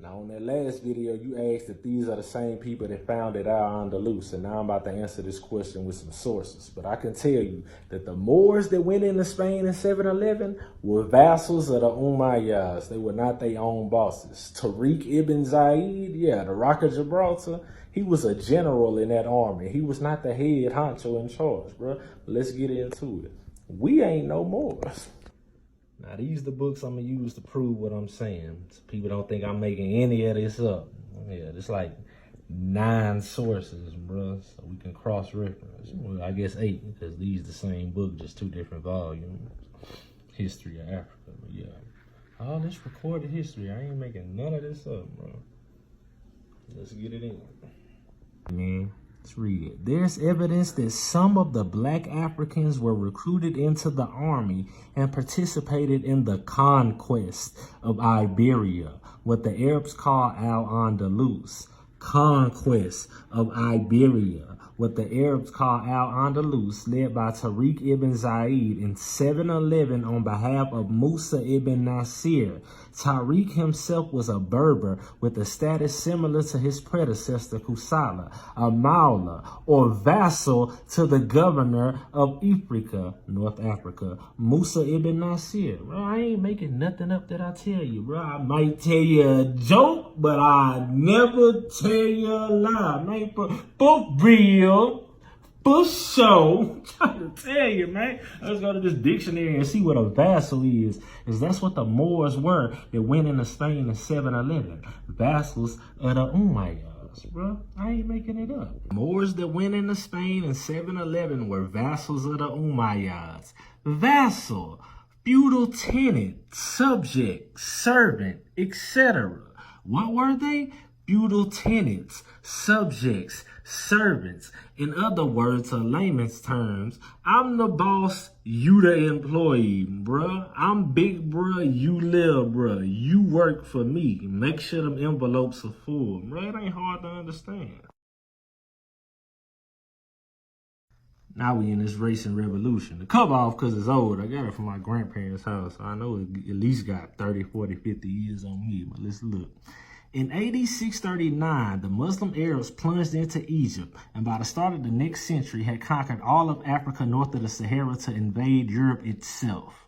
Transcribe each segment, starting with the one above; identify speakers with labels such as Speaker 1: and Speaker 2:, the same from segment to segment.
Speaker 1: Now, on that last video, you asked if these are the same people that founded Al-Andalus, and now I'm about to answer this question with some sources. But I can tell you that the Moors that went into Spain in 711 were vassals of the Ummayads. They were not their own bosses. Tariq ibn Zayid, the Rock of Gibraltar, he was a general in that army. He was not the head honcho in charge, bro. Let's get into it. We ain't no Moors. Now, these are the books I'm going to use to prove what I'm saying. So people don't think I'm making any of this up. Yeah, it's like 9 sources, bro, so we can cross-reference. Well, I guess 8, because these the same book, just 2 different volumes. History of Africa, but yeah. All this recorded history, I ain't making none of this up, bro. Let's get it in. Man. Let's read it. There's evidence that some of the black Africans were recruited into the army and participated in the conquest of Iberia, what the Arabs call Al-Andalus. Conquest of Iberia, what the Arabs call Al-Andalus, led by Tariq ibn Zayid in 711 on behalf of Musa ibn Nasir. Tariq himself was a Berber with a status similar to his predecessor Kusala, a Maula or vassal to the governor of Ifriqa, North Africa, Musa ibn Nasir. Bro, I ain't making nothing up that I tell you, bro. I might tell you a joke, but I never tell you a lie, man. For real. For sure. I'm trying to tell you, man. Let's go to this dictionary and see what a vassal is. Because that's what the Moors were that went into Spain in 711. Vassals of the Ummayads, bro. I ain't making it up. Moors that went into Spain in 711 were vassals of the Ummayads. Vassal, feudal tenant, subject, servant, etc. What were they? Feudal tenants, subjects, servants. In other words, or layman's terms, I'm the boss, you the employee, bruh. I'm big, bruh, you little, bruh. You work for me. Make sure them envelopes are full, bruh. It ain't hard to understand. Now we in this racing revolution. The cover off because it's old. I got it from my grandparents' house. So I know it at least got 30, 40, 50 years on me, but let's look. In AD 639, the Muslim Arabs plunged into Egypt, and by the start of the next century had conquered all of Africa north of the Sahara to invade Europe itself.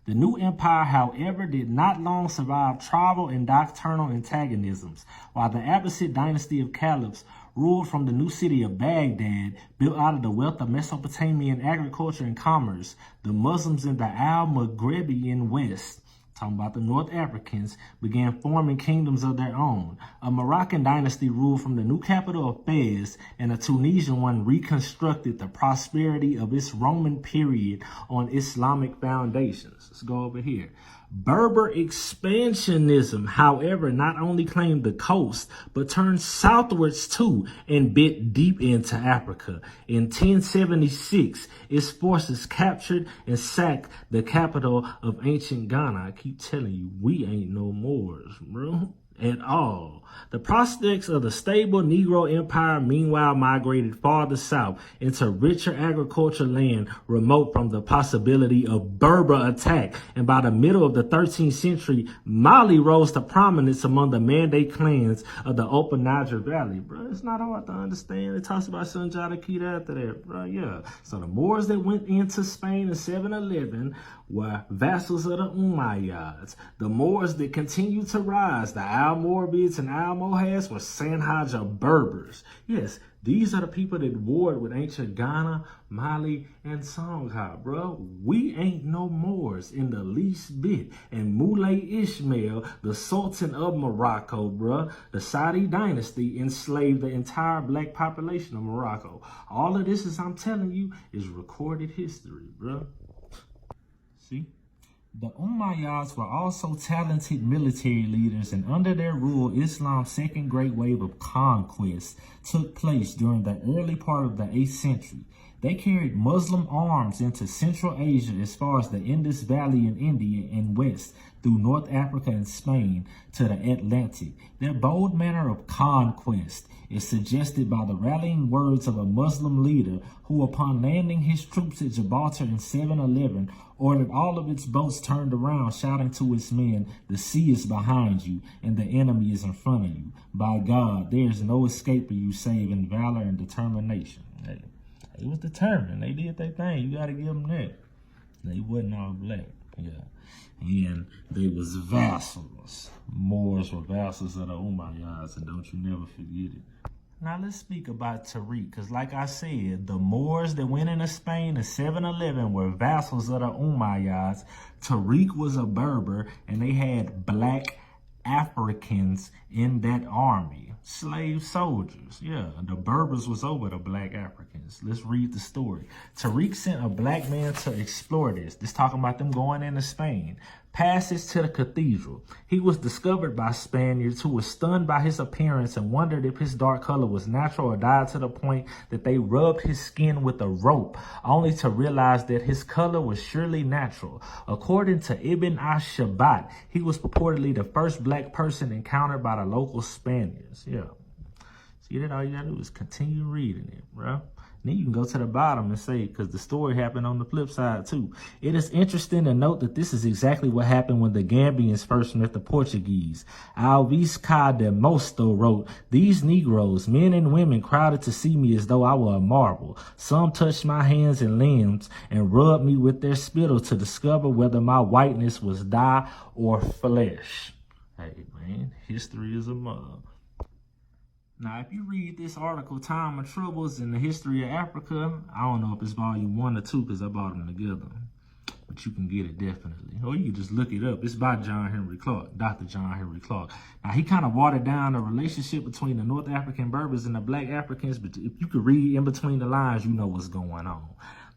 Speaker 1: The new empire, however, did not long survive tribal and doctrinal antagonisms, while the Abbasid dynasty of caliphs ruled from the new city of Baghdad, built out of the wealth of Mesopotamian agriculture and commerce. The Muslims in the Al-Maghribian West, talking about the North Africans, began forming kingdoms of their own. A Moroccan dynasty ruled from the new capital of Fez, and a Tunisian one reconstructed the prosperity of its Roman period on Islamic foundations. Let's go over here. Berber expansionism, however, not only claimed the coast, but turned southwards too and bit deep into Africa. In 1076, its forces captured and sacked the capital of ancient Ghana. I keep telling you, we ain't no Moors, bro, at all. The prospects of the stable Negro Empire, meanwhile, migrated farther south into richer agriculture land remote from the possibility of Berber attack. And by the middle of the 13th century, Mali rose to prominence among the Mandate clans of the Upper Niger Valley. Bro, it's not hard to understand. It talks about Sunjata Keita after that, bro. Yeah. So the Moors that went into Spain in 711 were vassals of the Ummayyads. The Moors that continued to rise, the Almoravids and Almohads, were Sanhaja Berbers. Yes, these are the people that warred with ancient Ghana, Mali, and Songha, bro. We ain't no Moors in the least bit. And Moulay Ismail, the Sultan of Morocco, bro, the Saudi dynasty, enslaved the entire black population of Morocco. All of this, as I'm telling you, is recorded history, bro. See? The Ummayyads were also talented military leaders, and under their rule, Islam's second great wave of conquest took place during the early part of the 8th century. They carried Muslim arms into Central Asia as far as the Indus Valley in India and west through North Africa and Spain to the Atlantic. Their bold manner of conquest is suggested by the rallying words of a Muslim leader who, upon landing his troops at Gibraltar in 711, ordered all of its boats turned around, shouting to its men, "The sea is behind you, and the enemy is in front of you. By God, there is no escape for you save in valor and determination." Hey, they was determined. They did their thing. You got to give them that. They wasn't all black. Yeah. And they was vassals. Moors were vassals of the Ummayads, and don't you never forget it. Now let's speak about Tariq, because like I said, the Moors that went into Spain in 711 were vassals of the Ummayyads. Tariq was a Berber, and they had black Africans in that army, slave soldiers. Yeah, the Berbers was over the black Africans. Let's read the story. Tariq sent a black man to explore this. This talking about them going into Spain. Passage to the cathedral. He was discovered by Spaniards who were stunned by his appearance and wondered if his dark color was natural or dyed, to the point that they rubbed his skin with a rope, only to realize that his color was surely natural. According to Ibn Ash-Shabat, he was purportedly the first black person encountered by the local Spaniards. Yeah. See that? All you gotta do is continue reading it, bro. Then you can go to the bottom and say, because the story happened on the flip side too. It is interesting to note that this is exactly what happened when the Gambians first met the Portuguese. Alves Cá de Mosto wrote, "These Negroes, men and women, crowded to see me as though I were a marble. Some touched my hands and limbs and rubbed me with their spittle to discover whether my whiteness was dye or flesh." Hey man, history is a mug. Now, if you read this article, Time of Troubles in the History of Africa, I don't know if it's volume 1 or 2 because I bought them together, but you can get it definitely. Or you can just look it up. It's by John Henry Clark, Dr. John Henry Clark. Now, he kind of watered down the relationship between the North African Berbers and the black Africans, but if you could read in between the lines, you know what's going on.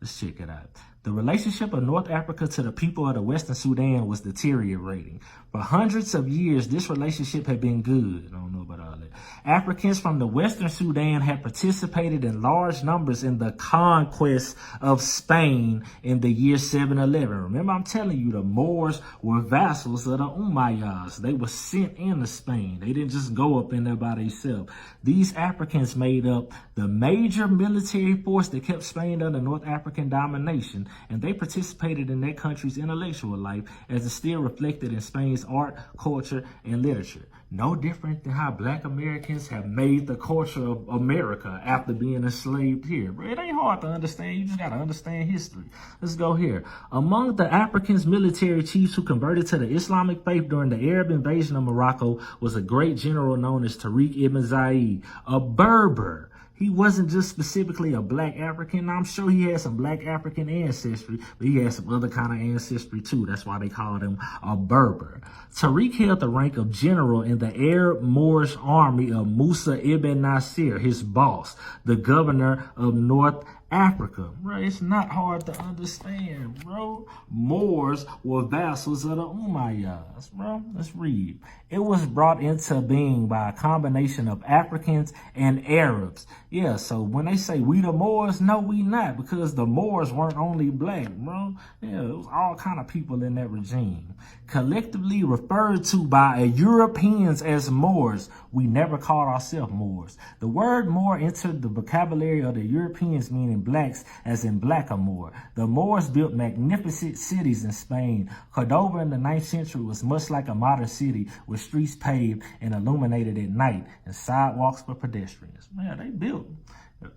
Speaker 1: Let's check it out. The relationship of North Africa to the people of the Western Sudan was deteriorating. For hundreds of years, this relationship had been good. I don't know about all that. Africans from the Western Sudan had participated in large numbers in the conquest of Spain in the year 711. Remember, I'm telling you, the Moors were vassals of the Ummayyads. They were sent into Spain. They didn't just go up in there by themselves. These Africans made up the major military force that kept Spain under North African domination, and they participated in that country's intellectual life as is still reflected in Spain's art, culture, and literature. No different than how black Americans have made the culture of America after being enslaved here. Bro, it ain't hard to understand. You just got to understand history. Let's go here. Among the Africans' military chiefs who converted to the Islamic faith during the Arab invasion of Morocco was a great general known as Tariq ibn Zayid, a Berber. He wasn't just specifically a black African. I'm sure he had some black African ancestry, but he had some other kind of ancestry too. That's why they called him a Berber. Tariq held the rank of general in the Arab Moorish army of Musa ibn Nasir, his boss, the governor of North Africa. Bro, it's not hard to understand, bro. Moors were vassals of the Umayyads, bro. Let's read. It was brought into being by a combination of Africans and Arabs. Yeah, so when they say we the Moors, no, we not, because the Moors weren't only black, bro. Yeah, it was all kind of people in that regime. Collectively referred to by Europeans as Moors, we never called ourselves Moors. The word Moor entered the vocabulary of the Europeans, meaning blacks, as in blackamoor. The Moors built magnificent cities in Spain. Cordova in the 9th century was much like a modern city, with streets paved and illuminated at night and sidewalks for pedestrians. Man, they built.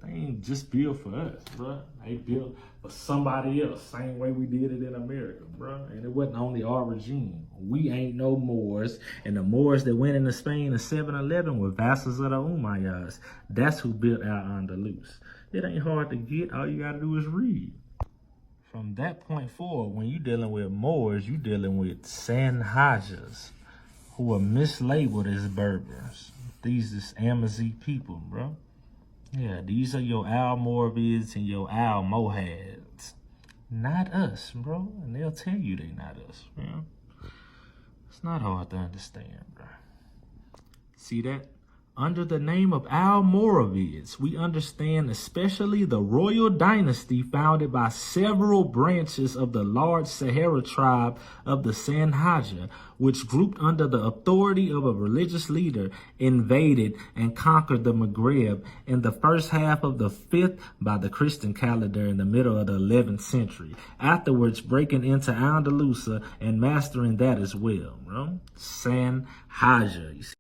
Speaker 1: They ain't just built for us, bro. They built for somebody else, same way we did it in America, bro. And it wasn't only our regime. We ain't no Moors, and the Moors that went into Spain in 711 were vassals of the Ummayyads. That's who built Al-Andalus. It ain't hard to get. All you gotta do is read. From that point forward, when you're dealing with Moors, you're dealing with Sanhajas, who are mislabeled as Berbers. These is Amazigh people, bro. Yeah, these are your Almoravids and your Almohads. Not us, bro. And they'll tell you they not us, bro. It's not hard to understand, bro. See that? Under the name of Almoravids, we understand especially the royal dynasty founded by several branches of the large Sahara tribe of the Sanhaja, which grouped under the authority of a religious leader, invaded and conquered the Maghreb in the first half of the 5th by the Christian calendar in the middle of the 11th century, afterwards breaking into Andalusia and mastering that as well. Sanhaja.